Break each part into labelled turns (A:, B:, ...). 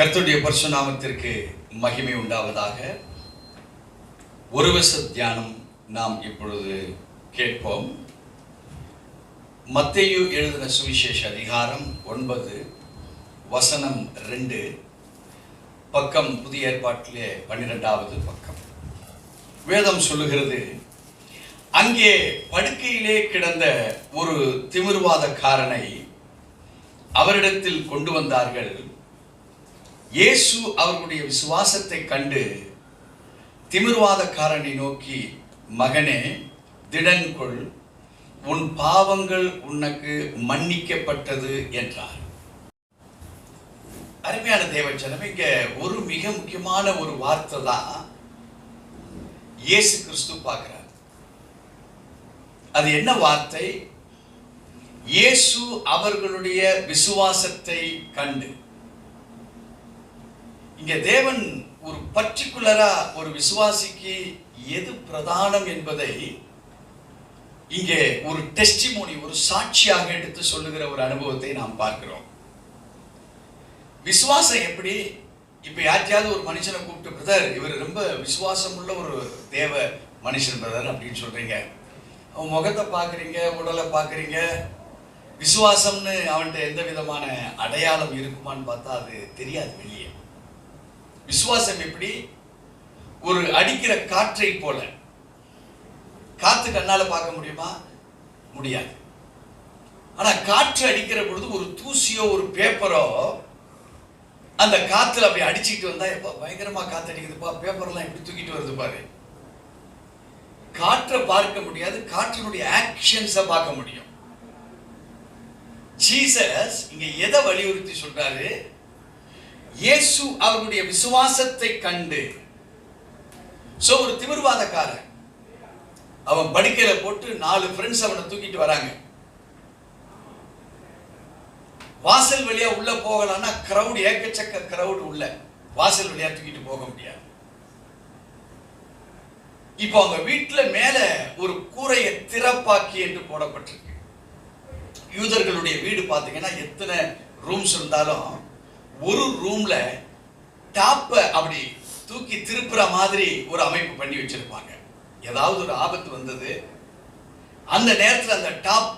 A: கர்த்தருடைய பரிசுத்த நாமத்திற்கு மகிமை உண்டாவதாக. ஒருவச தியானம் நாம் இப்பொழுது கேட்போம். மத்தேயு எழுதின சுவிசேஷ அதிகாரம் 9 வசனம் 2, பக்கம் புதிய ஏற்பாட்டிலே 12வது பக்கம். வேதம் சொல்லுகிறது, அங்கே படுக்கையிலே கிடந்த ஒரு திமிர்வாதக்காரனை அவரிடத்தில் கொண்டு வந்தார்கள். இயேசு அவர்களுடைய விசுவாசத்தை கண்டு திமிர்வாதக்காரனை நோக்கி, மகனே, திடன் கொள், உன் பாவங்கள் உனக்கு மன்னிக்கப்பட்டது என்றார். அருமையான தேவச்சனம், இங்க ஒரு மிக முக்கியமான ஒரு வார்த்தை தான் இயேசு கிறிஸ்து பார்க்கிறார். அது என்ன வார்த்தை? இயேசு அவர்களுடைய விசுவாசத்தை கண்டு. இங்க தேவன் ஒரு பர்டிகுலரா ஒரு விசுவாசிக்கு எது பிரதானம் என்பதை இங்கே ஒரு டெஸ்டிமோனி, ஒரு சாட்சியாக எடுத்து சொல்லுகிற ஒரு அனுபவத்தை நாம் பார்க்கிறோம். விசுவாசம் எப்படி? இப்ப யார்ட்டையாவது ஒரு மனுஷனை கூப்பிட்டு, பிரதர், இவர் ரொம்ப விசுவாசம் உள்ள ஒரு தேவ மனுஷன் பிரதர் அப்படின்னு சொல்றீங்க. அவன் முகத்தை பார்க்குறீங்க, உடலை பார்க்குறீங்க. விசுவாசம்னு அவன்கிட்ட எந்த விதமான அடையாளம் இருக்குமான்னு பார்த்தா அது தெரியாது வெளியே. விசுவாசம் எப்படி? ஒரு அடிக்கிற காற்றை போல. காத்து கண்ணால பார்க்க முடியுமா? முடியாது. ஆனா காற்று அடிக்கிற பொழுது ஒரு தூசியோ ஒரு பேப்பரோ அந்த காத்துல அப்படி அடிச்சுக்கிட்டு வந்தா, எப்ப பயங்கரமா காத்து அடிக்குதுப்பா, பேப்பர்லாம் எப்படி தூக்கிட்டு வருது பாரு. காற்றை பார்க்க முடியாது, காற்றினுடைய ஆக்ஷன்ஸை பார்க்க முடியும். ஜீசஸ் இங்க எதை வலியுறுத்தி சொல்றாரு? இயேசு அவருடைய விசுவாசத்தை கண்டு. ஒரு திமிர்வாதக்காரன் அவன் படுக்கையில போட்டு 4 ஃப்ரெண்ட்ஸ் அவனை தூக்கிட்டு வராங்க. வாசல் வழியா உள்ள போகலான்னா கிரவுட், ஏக்கச்சக்க கிரவுட் உள்ள. வாசல் வழியா தூக்கிட்டு போக முடியாது. இப்போ அவங்க வீட்டுல மேல ஒரு கூரையை திறப்பாக்கி என்று போடப்பட்டிருக்கு. யூதர்களுடைய வீடு பார்த்தீங்கன்னா எத்தனை ரூம்ஸ் இருந்தாலும் ஒரு ரூம்ல டாப்ப அப்படி தூக்கி திருப்புற மாதிரி ஒரு அமைப்பு பண்ணி வச்சிருப்பாங்க. ஏதாவது ஒரு ஆபத்து வந்தது அந்த நேரத்தில் அந்த டாப்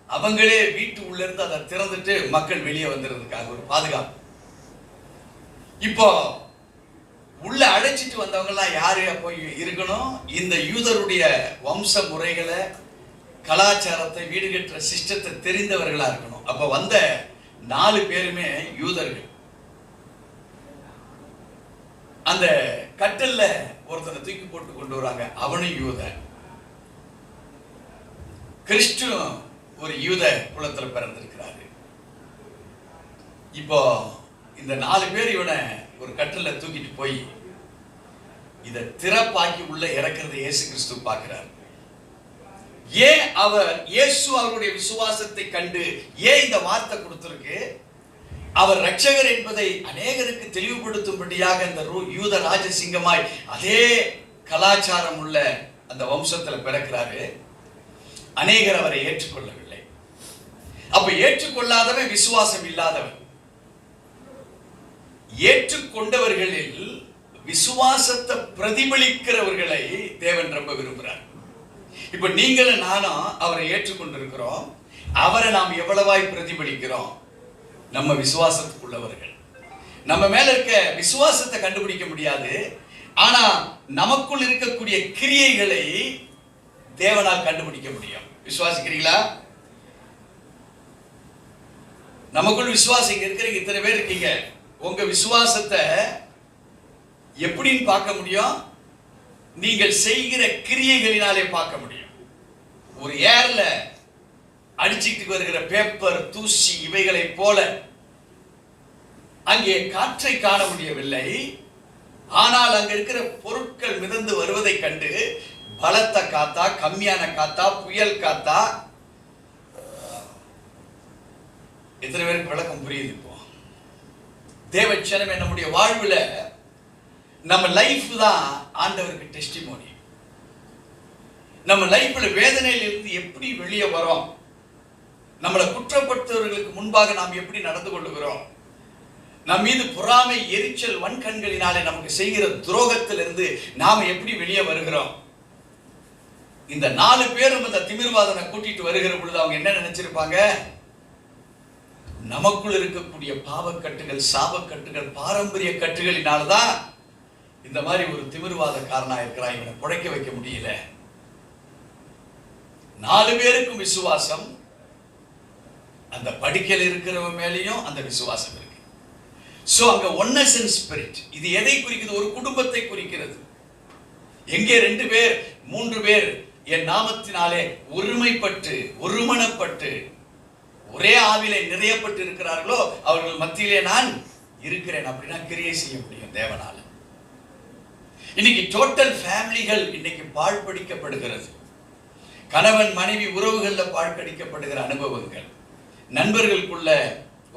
A: அவங்களே வீட்டு உள்ள இருந்து அதை திறந்துட்டு மக்கள் வெளியே வந்துடுறதுக்காக ஒரு பாதுகாப்பு. இப்போ உள்ள அழைச்சிட்டு வந்தவங்க எல்லாம் யாரு போய் இருக்கணும்? இந்த யூதருடைய வம்ச முறைகளை, கலாச்சாரத்தை, வீடு கட்டுற சிஸ்டத்தை தெரிந்தவர்களா இருக்கணும். அப்ப வந்த 4 பேருமே யூதர்கள். அந்த கட்டல்ல ஒருத்தனை தூக்கி போட்டு கொண்டு வராங்க, அவனும் யூதன். கிறிஸ்து ஒரு யூத குலத்துல பிறந்திருக்கிறாரு. இப்போ இந்த 4 பேர் இவனை ஒரு கட்டல்ல தூக்கிட்டு போய் இதை திறப்பாக்கி உள்ள இறக்குறதை இயேசு கிறிஸ்து பார்க்கிறார். ஏன் அவர் இயேசு அவருடைய விசுவாசத்தை கண்டு ஏன் இந்த வார்த்தை கொடுத்திருக்கு? அவர் ரட்சகர் என்பதை அநேகருக்கு தெளிவுபடுத்தும்படியாக அந்த யூத ராஜசிங்கமாய் அதே கலாச்சாரம் உள்ள அந்த வம்சத்துல பிறக்கிறாரு. அநேகர் அவரை ஏற்றுக்கொள்ளவில்லை. அப்ப ஏற்றுக்கொள்ளாதவன் விசுவாசம் இல்லாதவன். ஏற்றுக்கொண்டவர்களில் விசுவாசத்தை பிரதிபலிக்கிறவர்களை தேவன் ரொம்ப விரும்புகிறார். இப்ப நீங்களும் நானும் அவரை ஏற்றுக்கொண்டிருக்கிறோம். அவரை நாம் எவ்வளவாய் பிரதிபலிக்கிறோம்? நம்ம விசுவாசத்துக்குள்ளவர்கள். நம்ம மேல இருக்க விசுவாசத்தை கண்டுபிடிக்க முடியாது, ஆனா நமக்குள் இருக்கக்கூடிய கிரியைகளை தேவனால் கண்டுபிடிக்க முடியும். விசுவாசிக்கிறீங்களா? நமக்குள் விசுவாசம் இங்க இருக்கிறீங்க, இத்தனை பேர் இருக்கீங்க. உங்க விசுவாசத்தை எப்படின்னு பார்க்க முடியும்? நீங்கள் செய்கிற கிரியைகளினாலே பார்க்க முடியும். ஒரு ஏர்ல அடிச்சுட்டு வருகிற பேப்பர், தூசி இவைகளை போல அங்கே காற்றை காண முடியவில்லை. ஆனால் அங்க இருக்கிற பொருட்கள் மிதந்து வருவதை கண்டு பலத்த காத்தா, கம்மியான காத்தா, புயல் காத்தா, எத்தனை பேருக்கு விளக்கம் புரியுது? இப்போ தேவச்சனம் நம்முடைய வாழ்வுல நம்ம லைஃப் தான் ஆண்டவருக்கு டெஸ்டிமோனி. நம்ம லைஃப்ல வேதனையில இருந்து எப்படி வெளியே வரோம்? நம்மளை குற்றப்படுத்தவர்களுக்கு முன்பாக நாம் எப்படி நடந்து கொள்ளுகிறோம்? நம் மீது பொறாமை, எரிச்சல், வன்கண்களினாலே நமக்கு செய்கிற துரோகத்திலிருந்து நாம எப்படி வெளியே வருகிறோம்? இந்த 4 பேரும் இந்த திமிர்வாதனை கூட்டிட்டு வருகிற பொழுது அவங்க என்ன நினைச்சிருப்பாங்க? நமக்குள் இருக்கக்கூடிய பாவக்கட்டுகள், சாபக்கட்டுகள், பாரம்பரிய கட்டுகளினால்தான் இந்த மாதிரி ஒரு திமிர்வாதக்காரனா இருக்கிறான், இவனை புழைக்க வைக்க முடியல. 4 பேருக்கும் விசுவாசம், அந்த படுக்கையில் இருக்கிறவன் மேலேயும் அந்த விசுவாசம் இருக்கு. சோ அங்க ஒன்னஸ் இன் ஸ்பிரிட். இது எதை குறிக்கிறது? ஒரு குடும்பத்தை குறிக்கிறது. எங்கே 2 பேர் 3 பேர் என் நாமத்தினாலே ஒருமைப்பட்டு, ஒருமனப்பட்டு, ஒரே ஆவிலே நிறையப்பட்டு இருக்கிறார்களோ அவர்கள் மத்தியிலே நான் இருக்கிறேன். அப்படின்னா கிரியை செய்ய முடியும் தேவனால. இன்னைக்கு டோட்டல் ஃபேமிலிகள் இன்னைக்கு பாழ்படிக்கப்படுகிறது. கணவன் மனைவி உறவுகள்ல பாழ்படிக்கப்படுகிற அனுபவங்கள், நண்பர்களுக்குள்ள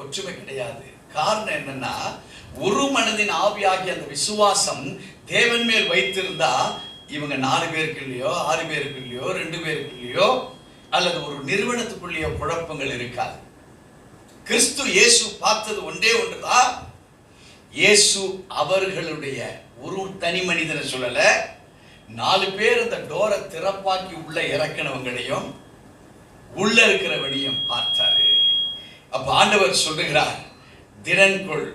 A: ஒற்றுமை கிடையாது. காரணம் என்னன்னா, ஒரு மனதின் ஆவியாகிய அந்த விசுவாசம் தேவன் மேல் வைத்திருந்தா இவங்க 4 பேருக்கு இல்லையோ, 6 பேருக்கு இல்லையோ, 2 பேருக்கு இல்லையோ, அல்லது ஒரு நிறுவனத்துக்குள்ளேயோ குழப்பங்கள் இருக்காது. கிறிஸ்து இயேசு பார்த்தது ஒன்றே ஒன்றுதான். இயேசு அவர்களுடைய ஒரு தனி மனிதனை சொல்லல, 4 பேர் அந்த டோரை திறப்பாக்கி உள்ள இறக்கினவங்களையும் உள்ள இருக்கிறவனையும் பார்த்தாரு. அப்ப ஆண்டவர் சொல்லுகிறார், திடன்கொள்,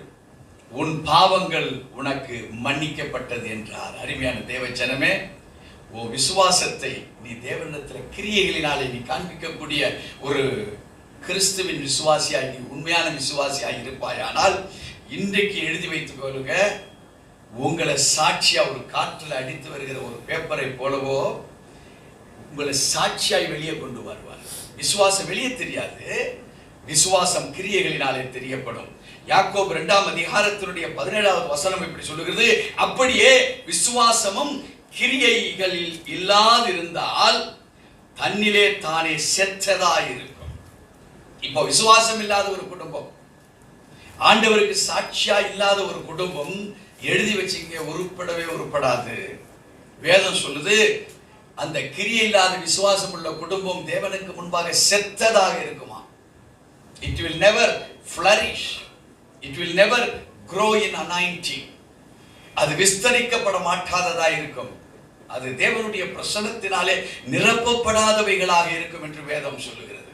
A: உன் பாவங்கள் உனக்கு மன்னிக்கப்பட்டது என்றார். அருமையான தேவ ஜனமே, உன் விசுவாசத்தை நீ தேவனிடத்தில் கிரியைகளினாலே நீ காண்பிக்கக்கூடிய ஒரு கிறிஸ்துவின் விசுவாசியாய், நீ உண்மையான விசுவாசியாய் இருப்பாயானால் இன்றைக்கு எழுதி வைத்துக் கொள்ளுங்க, உங்களை சாட்சியா ஒரு காற்றில் அடித்து வருகிற ஒரு பேப்பரை போலவோ உங்களை சாட்சியாய் வெளியே கொண்டு வருவார். விசுவாசம் வெளியே தெரியாது, விசுவாசம் கிரியைகளினாலே தெரியப்படும். யாக்கோபு 2ஆம் அதிகாரத்தினுடைய 17வது வசனம் இப்படி சொல்லுகிறது, அப்படியே விசுவாசமும் கிரியைகளில் இல்லாதிருந்தால் தன்னிலே தானே செத்ததாய் இருக்கும். இப்போ விசுவாசம் இல்லாத ஒரு குடும்பம், ஆண்டவருக்கு சாட்சியா இல்லாத ஒரு குடும்பம், எழுதி வச்சுங்க, உருப்படவே உருப்படாது. வேதம் சொல்லுது, அந்த கிரியை இல்லாத விசுவாசம் உள்ள குடும்பம் தேவனுக்கு முன்பாக செத்ததாக இருக்குமா. It will never flourish. It will never grow in anointing. அது விஸ்தரிக்கப்பட மாட்டாததா இருக்கும். அது தேவனுடைய பிரசன்னத்தினாலே நிரப்பப்படாதவைகளாக இருக்கும் என்று வேதம் சொல்லுகிறது.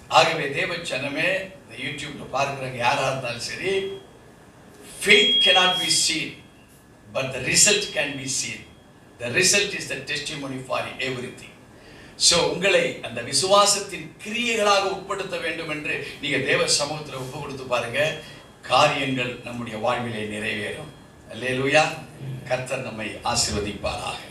A: ஆகவே தேவ ஜனமே, இந்த யூடியூப்ல பார்க்கிறவங்க யாரா இருந்தாலும் சரி, faith cannot be seen, but the result can be seen. The result is the testimony for everything. So உங்களை அந்த விசுவாசத்தின் கிரியைகளாக உட்படுத்த வேண்டும் என்று நீங்க தேவ சமூகத்தில் ஒப்பு கொடுத்து பாருங்க, காரியங்கள் நம்முடைய வாழ்விலே நிறைவேறும். அல்லேலூயா. கர்த்தர் நம்மை ஆசீர்வதிப்பாராக.